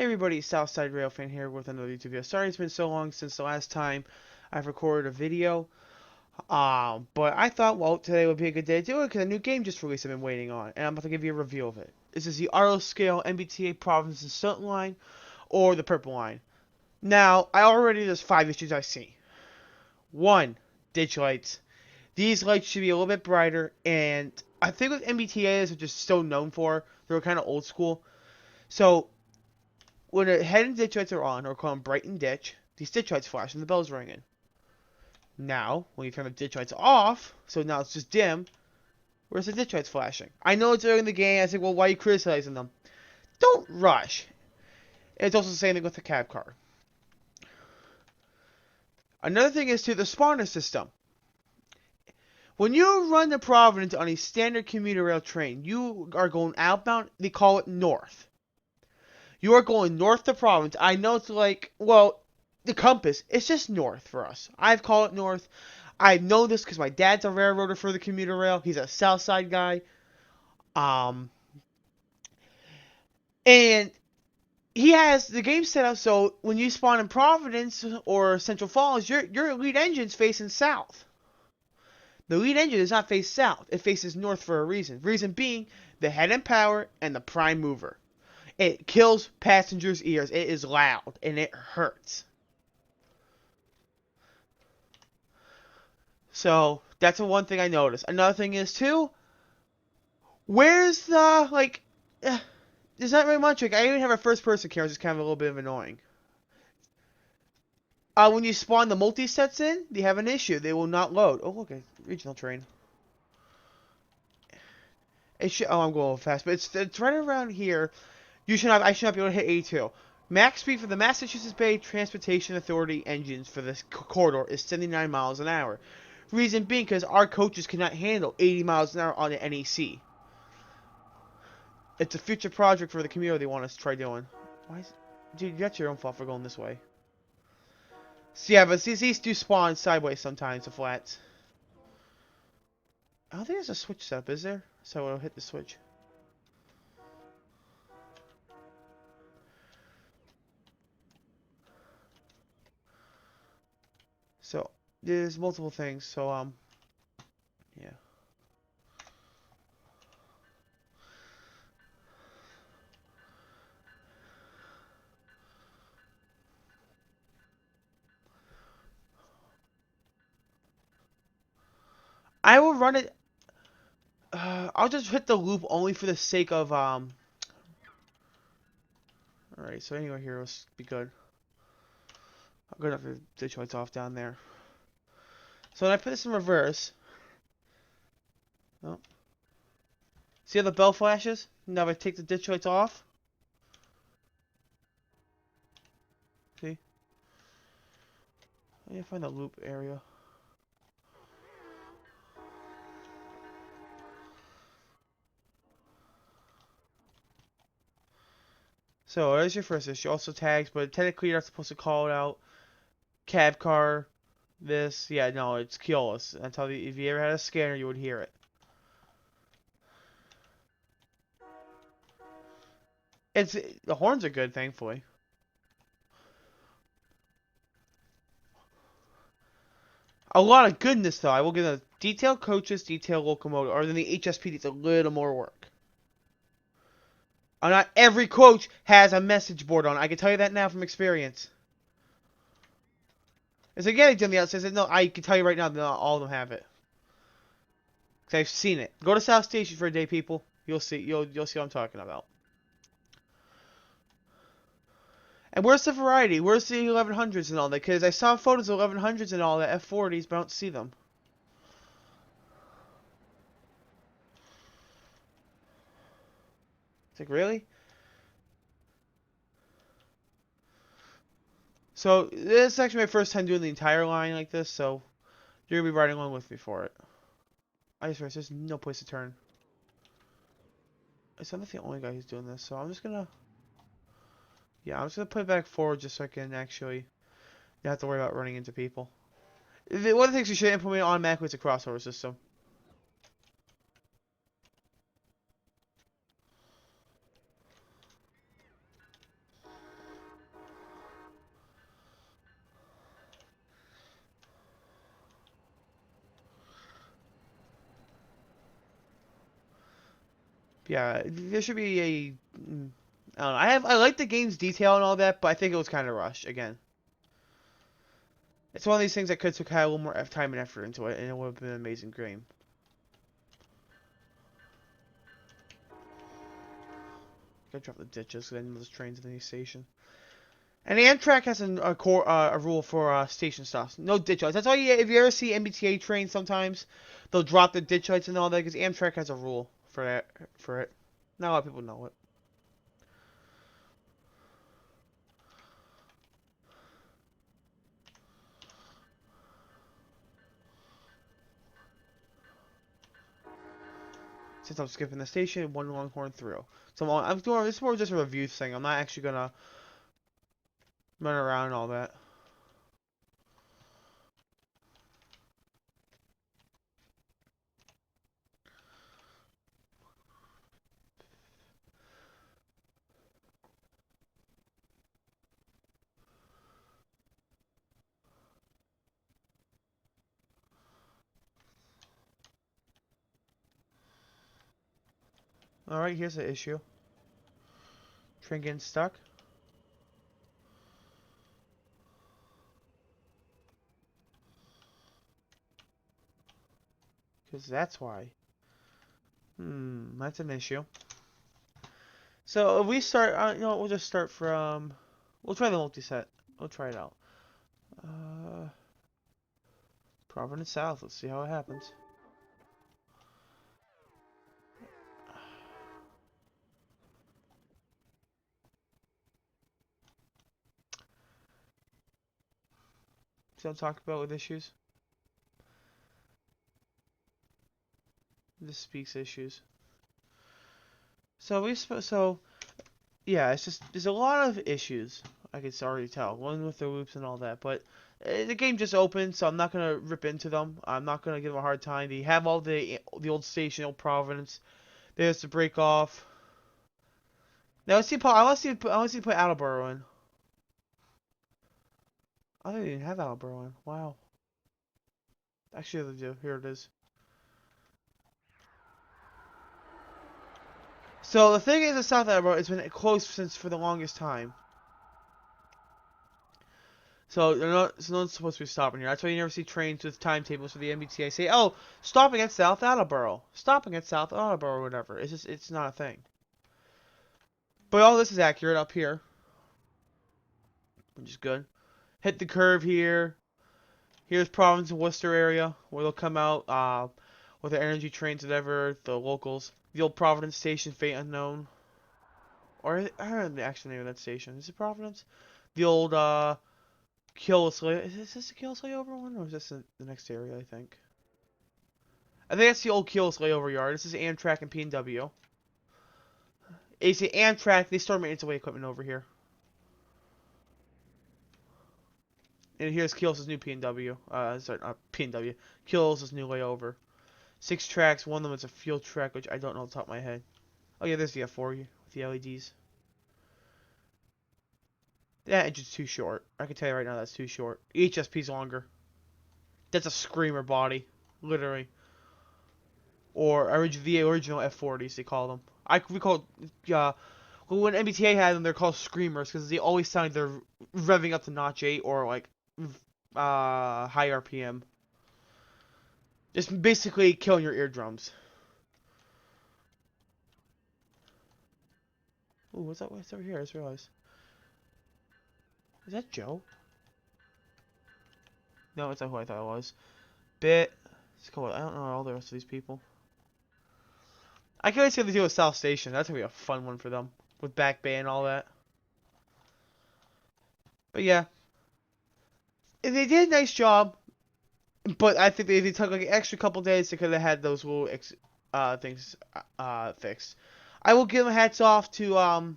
everybody, Southside Rail fan here with another YouTube video. Sorry it's been so long since the last time I've recorded a video. But I thought, well, today would be a good day to do it because a new game just released I've been waiting on. And I'm about to give you a review of it. This is the Arlo Scale MBTA Province and Sutton line, or the Purple line. Now, there's 5 issues I see. 1, ditch lights. These lights should be a little bit brighter, and I think what MBTAs are just so known for, they're kind of old school. So, when the head and ditch lights are on, or call them bright and ditch, these ditch lights flash and the bell's ringing. Now, when you turn the ditch lights off, so now it's just dim, where's the ditch lights flashing? I know it's early in the game. I say, well, why are you criticizing them? Don't rush. And it's also the same thing with the cab car. Another thing is, too, the spawner system. When you run to Providence on a standard commuter rail train, you are going outbound. They call it north. You are going north to Providence. I know it's like, well, the compass. It's just north for us. I've called it north. I know this because my dad's a railroader for the commuter rail. He's a South Side guy. And he has the game set up so when you spawn in Providence or Central Falls, your lead engine's facing south. The lead engine does not face south. It faces north for a reason. Reason being, the head and power and the prime mover. It kills passengers' ears. It is loud and it hurts. So, that's the one thing I noticed. Another thing is, too, where's the, like, there's not very much. Like, I even have a first-person camera, which is kind of a little bit annoying. When you spawn the multi-sets in, they have an issue. They will not load. Oh, look, a regional train. I'm going fast, but it's right around here. I should not be able to hit 82. Max speed for the Massachusetts Bay Transportation Authority engines for this corridor is 79 miles an hour. Reason being because our coaches cannot handle 80 miles an hour on the NEC. It's a future project for the community they want us to try doing. Dude, that's your own fault for going this way. So yeah, but these do spawn sideways sometimes, the flats. I don't think there's a switch set up, is there? So I'll hit the switch. So, there's multiple things, so, yeah. I will run it, I'll just hit the loop only for the sake of, alright, so anywhere here will be good. I'm good enough to ditch lights off down there. So when I put this in reverse, oh, see how the bell flashes? Now if I take the ditch lights off, see? I need to find the loop area. So there's your first issue. Also tags, but technically you're not supposed to call it out. Cab car, this, yeah, no, it's keyless. Until if you ever had a scanner, you would hear it. The horns are good, thankfully. A lot of goodness, though. I will give them detailed coaches, detailed locomotive, or then the HSP needs a little more work. Not every coach has a message board on. I can tell you that now from experience. It's again, on the outside. No, I can tell you right now that not all of them have it. Cause I've seen it. Go to South Station for a day, people. You'll see. You'll see what I'm talking about. And where's the variety? Where's the 1100s and all that? Because I saw photos of 1100s and all that F40s, but I don't see them. It's like, really? So, this is actually my first time doing the entire line like this, so you're going to be riding along with me for it. I just realized there's no place to turn. I'm not the only guy who's doing this, so I'm just going to... Yeah, I'm just going to put it back forward just so I can actually not have to worry about running into people. One of the things you should implement automatically is a crossover system. Yeah, there should be a. I don't know. I like the game's detail and all that, but I think it was kind of rushed again. It's one of these things that could have had a little more time and effort into it, and it would have been an amazing game. Gotta drop the ditches because I know there's trains in the station. And Amtrak has a rule for station stops. No ditch lights. That's why if you ever see MBTA trains, sometimes they'll drop the ditch lights and all that because Amtrak has a rule for that for it. Not a lot of people know it. Since I'm skipping the station, one Longhorn through. So I'm doing this is more just a review thing. I'm not actually gonna run around and all that. All right, here's the issue. Train getting stuck. Because that's why. That's an issue. So if we start, you know, we'll just start from. We'll try the multi-set. We'll try it out. Providence South. Let's see how it happens. See what I'm talking about with issues? This speaks issues. So yeah, it's just there's a lot of issues. I can already tell. One with the loops and all that, but the game just opened, so I'm not gonna rip into them. I'm not gonna give them a hard time. They have all the old station, old Providence. There's the break off. Now let's see. I want to see put Attleboro in. I didn't even have Attleboro in. Wow. Actually, they do. Here it is. So the thing is, the South Attleboro has been closed since for the longest time. So no one's supposed to be stopping here. That's why you never see trains with timetables for the MBTA say, "Oh, stopping at South Attleboro, stopping at South Attleboro," or whatever. It's not a thing. But all this is accurate up here, which is good. Hit the curve here. Here's Providence and Worcester area where they'll come out with the energy trains, whatever the locals. The old Providence station, fate unknown, or I don't know the actual name of that station. Is it Providence? The old Keolis layover. Is this the Keolis layover one, or is this the next area? I think that's the old Keolis layover yard. This is Amtrak and P&W. It's the Amtrak. They store maintenance away equipment over here. And here's Keolis' new P&W. Sorry, not P&W. Keolis' new layover. 6 tracks. One of them is a fuel track, which I don't know off the top of my head. Oh yeah, there's the F4 with the LEDs. That engine's too short. I can tell you right now that's too short. HSP's longer. That's a screamer body, literally. Or the original F40s, they call them. We call when MBTA had them, they're called screamers because they always sound like they're revving up to notch 8 or like high RPM. Just basically killing your eardrums. Ooh, what's that? What's over here? I just realized. Is that Joe? No, it's not who I thought it was. Bit. It's cool. I don't know all the rest of these people. I can't wait to see what they do with South Station. That's gonna be a fun one for them with Back Bay and all that. But yeah, they did a nice job. But I think they took like an extra couple days. They could have had those little things fixed. I will give them hats off to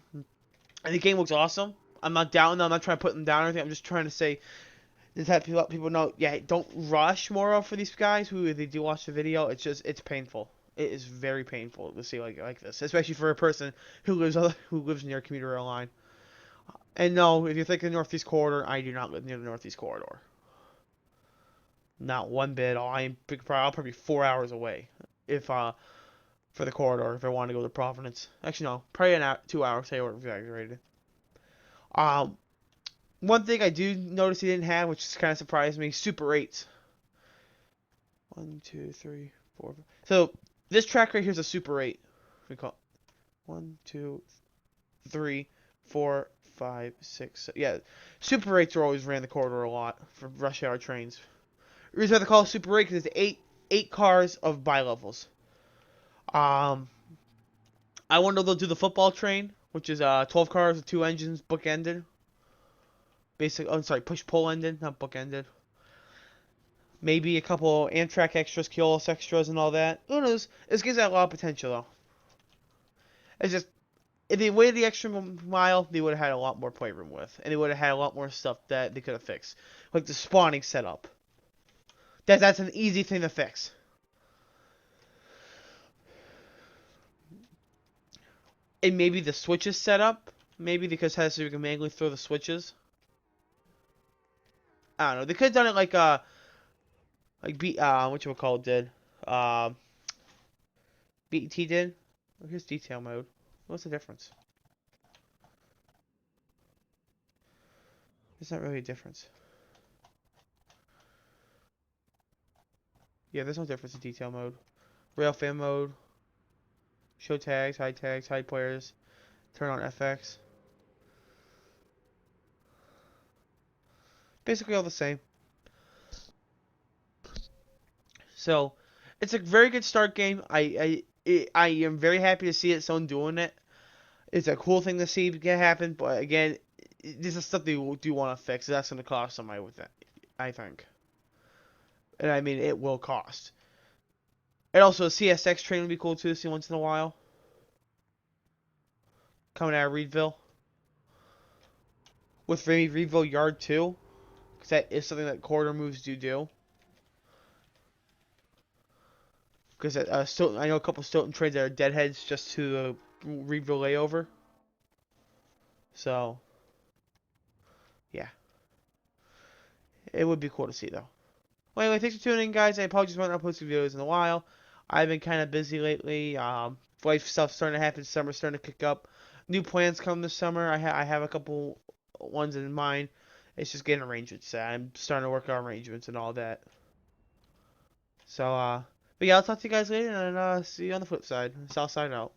the game looks awesome. I'm not down them. I'm not trying to put them down or anything. I'm just trying to say just have people know. Yeah, don't rush more for these guys who if they do watch the video. It's painful. It is very painful to see like this, especially for a person who lives near a commuter rail line. And no, if you think of the Northeast Corridor, I do not live near the Northeast Corridor. Not one bit. I'll probably be 4 hours away. If for the corridor if I want to go to Providence. Actually, no, probably an hour, 2 hours. I exaggerated. Um, One thing I do notice he didn't have, which kind of surprised me, Super 8s. 1, 2, 3, 4. So this track right here is a Super 8. We call it 1, 2, 3, 4, 5, 6. Yeah, Super 8s are always ran the corridor a lot for rush hour trains. The reason why they call it Super 8 because it's eight cars of bi-levels. Um, I wonder if they'll do the football train, which is 12 cars with 2 engines, book-ended. I'm sorry, push-pull ended, not book-ended. Maybe a couple Amtrak extras, Keolis extras, and all that. Who knows? This gives that a lot of potential, though. It's just, if they waited the extra mile, they would have had a lot more playroom with. And they would have had a lot more stuff that they could have fixed. Like the spawning setup. That's an easy thing to fix. And maybe the switches setup. Maybe because it has so you can manually throw the switches. I don't know. They could have done it what you call it did. Uh, BT did. Oh, here's detail mode. What's the difference? There's not really a difference. Yeah, there's no difference in detail mode. Rail fan mode. Show tags, hide players. Turn on FX. Basically all the same. So, it's a very good start game. I am very happy to see someone doing it. It's a cool thing to see get happen, but again, this is stuff they do want to fix. That's going to cost somebody with it, I think. And I mean, it will cost. And also, a CSX train would be cool too to see once in a while. Coming out of Reedville. With maybe Reedville Yard too. Because that is something that corridor moves do. Because I know a couple Stoughton trains that are deadheads just to the Reedville layover. So, yeah. It would be cool to see though. Well, anyway, thanks for tuning in, guys. I apologize for not posting videos in a while. I've been kind of busy lately. Life stuff starting to happen. Summer's starting to kick up. New plans come this summer. I have a couple ones in mind. It's just getting arrangements. I'm starting to work on arrangements and all that. So, but yeah, I'll talk to you guys later and see you on the flip side. South side out.